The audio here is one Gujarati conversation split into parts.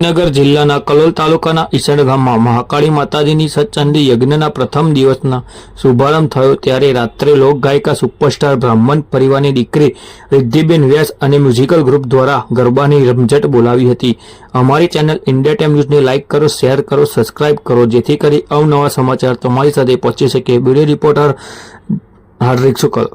નગર જિલ્લાના કલોલ તાલુકાના ઈસણ ગામમાં મહાકાળી માતાજીની સતચંડી યજ્ઞના પ્રથમ દિવસના શુભારંભ થયો ત્યારે રાત્રે લોકગાયિકા સુપરસ્ટાર બ્રાહ્મણ પરિવારની દીકરી રિદ્ધિબેન વ્યાસ અને મ્યુઝિકલ ગ્રુપ દ્વારા ગરબાની રમઝટ બોલાવી હતી। અમારી ચેનલ ઇન્ડિયા ટાઈમ ન્યૂઝને લાઇક કરો, શેર કરો, સબસ્ક્રાઇબ કરો જેથી કરી અવનવા સમાચાર તમારી સાથે પહોંચી શકે। બ્યુરો રિપોર્ટર હાર્દિક શુક્લ।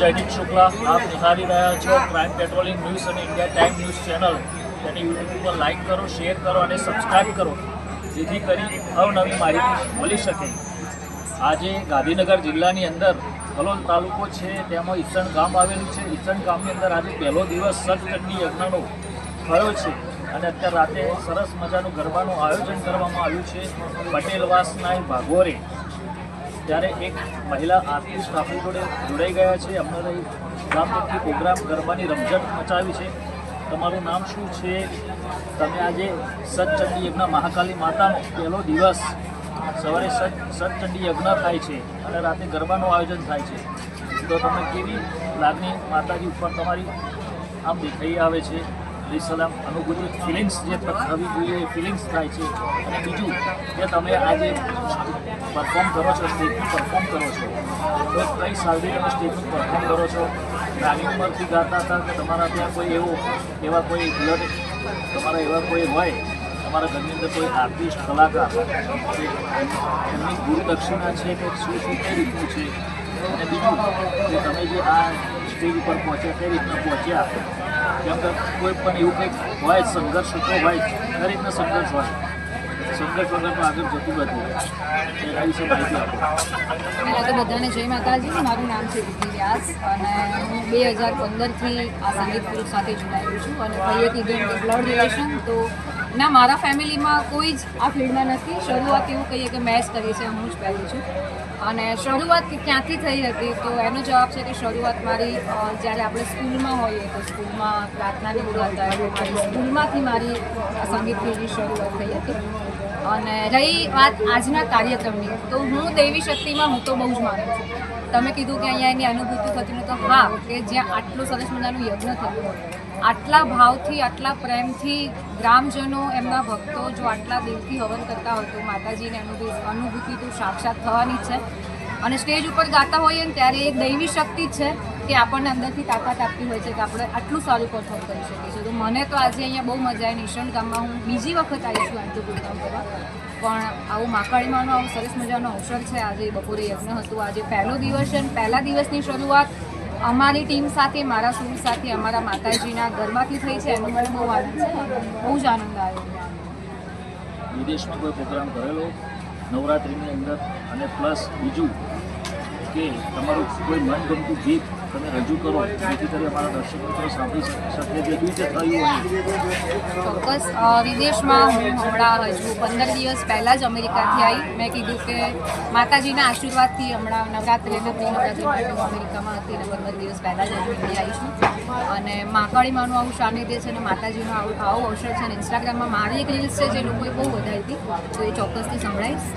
जयदीप शुक्ला आप निहारी रहा छो क्राइम पेट्रोलिंग न्यूज़ और इंडिया टाइम न्यूज़ चैनल तेनी यूट्यूब पर लाइक करो, शेर करो और सब्सक्राइब करो जेथी करी अवनवी माहिती मळी शके। आज गांधीनगर जिल्लानी अंदर कलोल तालुको छे तेमां ईसण गाम आवेलुं छे। ईसण गामनी अंदर आज पहलो दिवस सतचंडी यज्ञनो थयो छे અને અત્યારે રાતે સરસ મજાનું ગરબાનું આયોજન કરવામાં આવ્યું છે પટેલવાસના ભાગોરે। ત્યારે એક મહિલા આર્ટિસ્ટ આપણી જોડે જોડાઈ ગયા છે, અમને ગામ પરથી પ્રોગ્રામ ગરબાની રમઝટ મચાવી છે। તમારું નામ શું છે? તમે આજે સતચંડી યજ્ઞ મહાકાલી માતાનો પહેલો દિવસ સવારે સતચંડી યજ્ઞ થાય છે અને રાતે ગરબાનું આયોજન થાય છે, તો તમે કેવી લાગણી માતાજી ઉપર તમારી આમ દેખાઈ આવે છે? સલામ અનુભૂતિ ફિલિંગ્સ જે થવી જોઈએ એ ફિલિંગ્સ થાય છે। અને બીજું કે તમે આજે પરફોર્મ કરો છો, સ્ટેજનું પરફોર્મ કરો છો, તો કઈ સાલથી તમે સ્ટેજનું પરફોર્મ કરો છો? નાની ઉંમરથી ગાતા હતા કે તમારા ત્યાં કોઈ એવા કોઈ બ્લડ તમારા એવા કોઈ હોય તમારા ઘરની અંદર કોઈ આર્ટિસ્ટ કલાકાર એમની ગુરુ દક્ષિણા છે કે શું શું કઈ રીતનું છે? અને બીજું કે તમે જે આ સ્ટેજ ઉપર પહોંચ્યા કઈ રીતના પહોંચ્યા? કેમ કે કોઈ પણ એવું કંઈક હોય સંઘર્ષ તો હોય, કઈ રીતના સંઘર્ષ હોય? સંઘર્ષ વગર તો આગળ જતું નથી, એના વિશે માહિતી આપો। પહેલાં તો બધાને જય માતાજી। મારું નામ છે રિદ્ધિ વ્યાસ અને હું 2015થી આ સંગીત ગ્રુપ સાથે જોડાયેલું છું અને કહીએ કીધું કે બ્લડ રિલેશન તો ના, મારા ફેમિલીમાં કોઈ જ આ ફિલ્ડમાં નથી. શરૂઆત એવું કહીએ કે મેં જ કરી છે, હું જ પહેલી છું. અને શરૂઆત ક્યાંથી થઈ હતી તો એનો જવાબ છે કે શરૂઆત મારી જ્યારે આપણે સ્કૂલમાં હોઈએ તો સ્કૂલમાં પ્રાર્થનાની બોલાતા મારી સ્કૂલમાંથી મારી સંગીત ફિલ્ડની શરૂઆત થઈ હતી. અને રહી વાત આજના કાર્યક્રમની, તો હું દૈવી શક્તિમાં હું તો બહુ જ માનું છું. તમે કીધું કે અહીંયા એની અનુભૂતિ થતી નથી, તો હા, કે જ્યાં આટલું સરસ મજાનું યજ્ઞ થતું હોય, આટલા ભાવથી આટલા પ્રેમથી ગ્રામજનો એમના ભક્તો જો આટલા દિલથી હવન કરતા હોય તો માતાજીની અનુભૂતિ તો સાક્ષાત થવાની જ છે. અને સ્ટેજ ઉપર ગાતા હોઈએ ને ત્યારે એક દૈવી શક્તિ જ છે કે આપણને અંદરથી તાકાત આપતી હોય છે કે આપણે આટલું સારું પરફોર્મ કરી શકીએ છીએ. તો મને તો આજે અહીંયા બહુ મજા આવી. નિશાન ગામમાં હું બીજી વખત આવી છું આટલું પ્રોગ્રામ કરવા, પણ આવું માકાળીમાંનો આવો સરસ મજાનો અવસર છે. આજે બપોરે યજ્ઞ હતું, આજે પહેલો દિવસ છે અને પહેલા દિવસની શરૂઆત અમારી ટીમ સાથે, મારા સુર સાથે, અમારા માતાજીના ગરબાથી થઈ છે. એનો મને બહુ આનંદ છે, બહુ જ આનંદ આવ્યો. વિદેશમાં કોઈ પ્રોગ્રામ કરેલો નવરાત્રિની અંદર, અને પ્લસ બીજું કે તમારું કોઈ મનગમતું ગીત તમે રજૂ કરો જેથી કરી અમારા દર્શક મિત્રો સાંભળી શકે, જે રીતે થયું હોય. ચોક્કસ. વિદેશમાં હું હમણાં હજુ 15 દિવસ પહેલાં જ અમેરિકાથી આવી. મેં કીધું કે માતાજીના આશીર્વાદથી હમણાં નવરાત્રિના પ્રી-નવરાત્રિ માટે હું અમેરિકામાં હતી અને 15 દિવસ પહેલાં જ હજુ ઇન્ડિયા આવી છું. અને માકાળીમાંનું આવું સાનિધ્ય છે અને માતાજીનો આવો અવસર છે. અને ઇન્સ્ટાગ્રામમાં મારી એક રીલ્સ છે જે લોકોએ બહુ વધારી હતી, તો એ ચોક્કસથી સંભળાઈશ.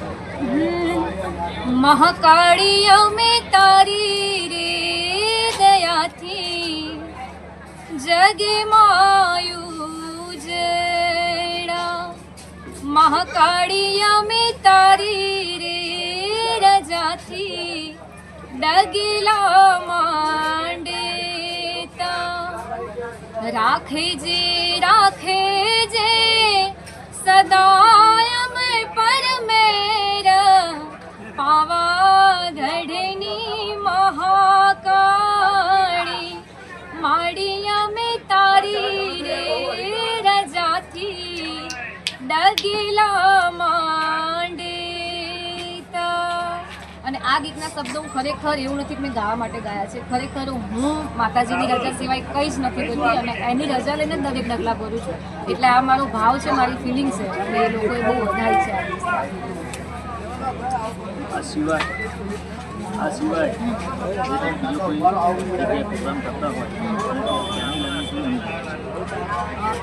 મહાકાળી અમે તારી રે દયાથી જગે માયું જડા, મહાકાળી અમે તારી રે રજાથી ડગલા માંડેતા, રાખે જે સદાય અમે પરમેર પાવાગઢની મહાકાળી માડી અમે તારી રે રજાથી ડગલા માંડેતા. અને આ ગીતના શબ્દો ખરેખર એવું નથી કે મેં ગાવા માટે ગાયા છે, ખરેખર હું માતાજીની રજા સિવાય કંઈ જ નથી કરતી અને એની રજા લઈને જ દરેક ડગલા ભરું છું. એટલે આ મારો ભાવ છે, મારી ફિલિંગ છે અને એ લોકોએ બહુ વધારી છે. આ સિવાય જે તમે બીજો કોઈ જગ્યાએ પ્રોગ્રામ કરતા હોય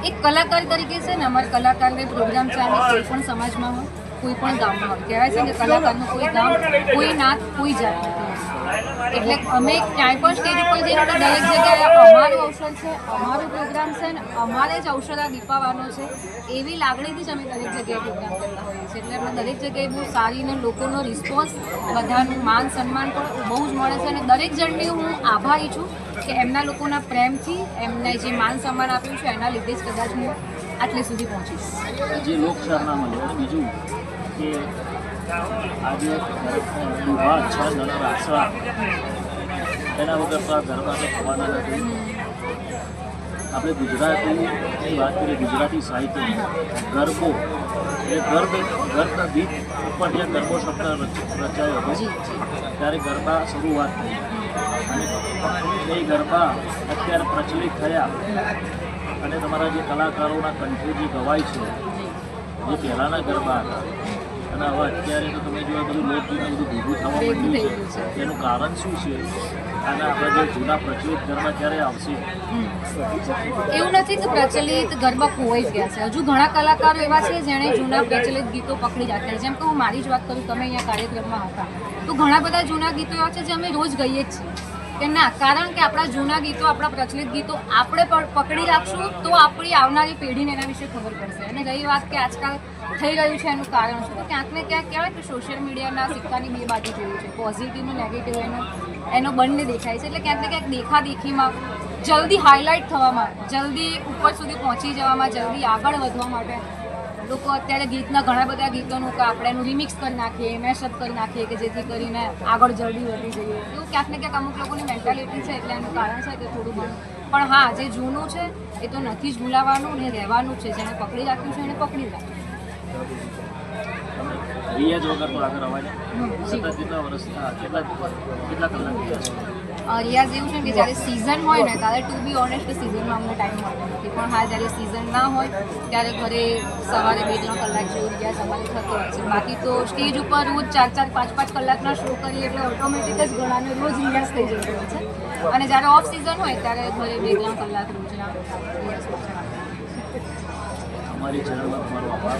એક કલાકાર તરીકે છે ને, અમારા કલાકારને પ્રોગ્રામ ચાલે કોઈ પણ સમાજમાં હોય, કોઈ પણ ગામમાં હોય. કહેવાય છે કે કલાકારનું કોઈ ગામ, કોઈ નાત, કોઈ જાત નથી. એટલે અમે ક્યાંય પણ સ્ટેજ ઉપર જઈએ તો દરેક જગ્યાએ અમારું અવસર છે, અમારું પ્રોગ્રામ છે ને અમારે જ અવસર આ દીપાવાનો છે એવી લાગણીથી જ અમે દરેક જગ્યાએ પ્રોગ્રામ કરતા હોઈએ છીએ. એટલે અમને દરેક જગ્યાએ બહુ સારીને લોકોનો રિસ્પોન્સ, બધાનું માન સન્માન પણ બહુ જ મળે છે. અને દરેક જણની હું આભારી છું કે એમના લોકોના પ્રેમથી એમને જે માન સન્માન આપ્યું છે એના લીધે જ કદાચ હું આટલે સુધી પહોંચીશ. જે લોકશાહના મળે. અને બીજું કે આજે વિવાહ છે રાસા, એના વગર તો આ ગરબા તો થવાના નથી. આપણે ગુજરાતીની વાત કરીએ, ગુજરાતી સાહિત્યની ગરબો એટલે ગર્ભના ગીત ઉપર જે ગરબો શબ્દ રચાયો હતો ત્યારે ગરબા શરૂઆત થઈ અને એ ગરબા અત્યારે પ્રચલિત થયા અને તમારા જે કલાકારોના કંઠે જે ગવાય છે, જે પહેલાંના ગરબા હતા અને હવે અત્યારે તો તમે જો બધું લોકગીતનું બધું ભેગું થવા માંડ્યું છે, તેનું કારણ શું છે અને આપણા જે જૂના પ્રચલિત ગરબા ક્યારે આવશે? એવું નથી કે પ્રચલિત ગરબા ખોવાઈ જ ગયા છે. હજુ ઘણા કલાકારો એવા છે જેણે જૂના પ્રચલિત ગીતો પકડી રાખ્યા છે. જેમ કે હું મારી જ વાત કરું, તમે અહીંયા કાર્યક્રમમાં હતા તો ઘણા બધા જૂના ગીતો એવા છે જે અમે રોજ ગઈએ જ છીએ કે ના, કારણ કે આપણા જૂના ગીતો, આપણા પ્રચલિત ગીતો આપણે પકડી રાખશું તો આપણી આવનારી પેઢીને એના વિશે ખબર પડશે. અને રહી વાત કે આજકાલ થઈ રહ્યું છે એનું કારણ શું, તો ક્યાંક ને ક્યાંક કહેવાય કે સોશિયલ મીડિયાના સિક્કાની બે બાજુ જોયું છે, પોઝિટિવ અને નેગેટિવ એનો બંને દેખાય છે. એટલે ક્યાંક ને ક્યાંક દેખાદેખીમાં, જલ્દી હાઇલાઇટ થવામાં, જલ્દી ઉપર સુધી પહોંચી જવામાં, જલ્દી આગળ વધવા માટે લોકો અત્યારે ગીતના ઘણા બધા ગીતોનું કે આપણે એનું રિમિક્સ કરી નાખીએ, મેશઅપ કરી નાખીએ કે જેથી કરીને આગળ જલ્દી વધી જઈએ. એવું ક્યાંક ને ક્યાંક અમુક લોકોની મેન્ટાલિટી છે, એટલે એનું કારણ છે કે થોડું ઘણું. પણ હા, જે જૂનું છે એ તો નથી જ ભૂલાવાનું ને રહેવાનું છે. જેને પકડી રાખ્યું છે એને પકડી રાખ્યું. રિયાઝ વગર તો આગળ અવાય સતત કેટલા વર્ષ કેટલા કલાક થયા છે? રિયાઝ એવું છે કે જ્યારે સિઝન હોય ને ત્યારે ટુ બી ઓનેસ્ટ સિઝનમાં અમને ટાઈમ મળતો નથી, પણ હા જ્યારે સિઝન ના હોય ત્યારે ઘરે સવારે 2-3 કલાક જેવું રિયાઝ અમારે થતો હોય છે. બાકી તો સ્ટેજ ઉપર રોજ 4-4, 5-5 કલાકના શો કરીએ એટલે ઓટોમેટિક જ ઘણાને રોજ રિયાઝ થઈ જતો હોય છે. અને જ્યારે ઓફ સિઝન હોય ત્યારે ઘરે 2-3 કલાક રોજના રિયાઝ પાછળ અમારી ચેનલમાં તમારો આભાર,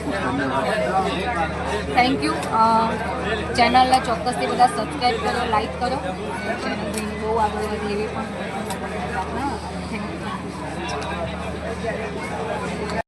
ખૂબ ધન્યવાદ. Thank you. ચેનલને ચોક્કસથી બધા સબસ્ક્રાઈબ કરો, લાઈક કરો. ચેનલ બહુ આગળ વધે એવી પણ થેન્ક યુ.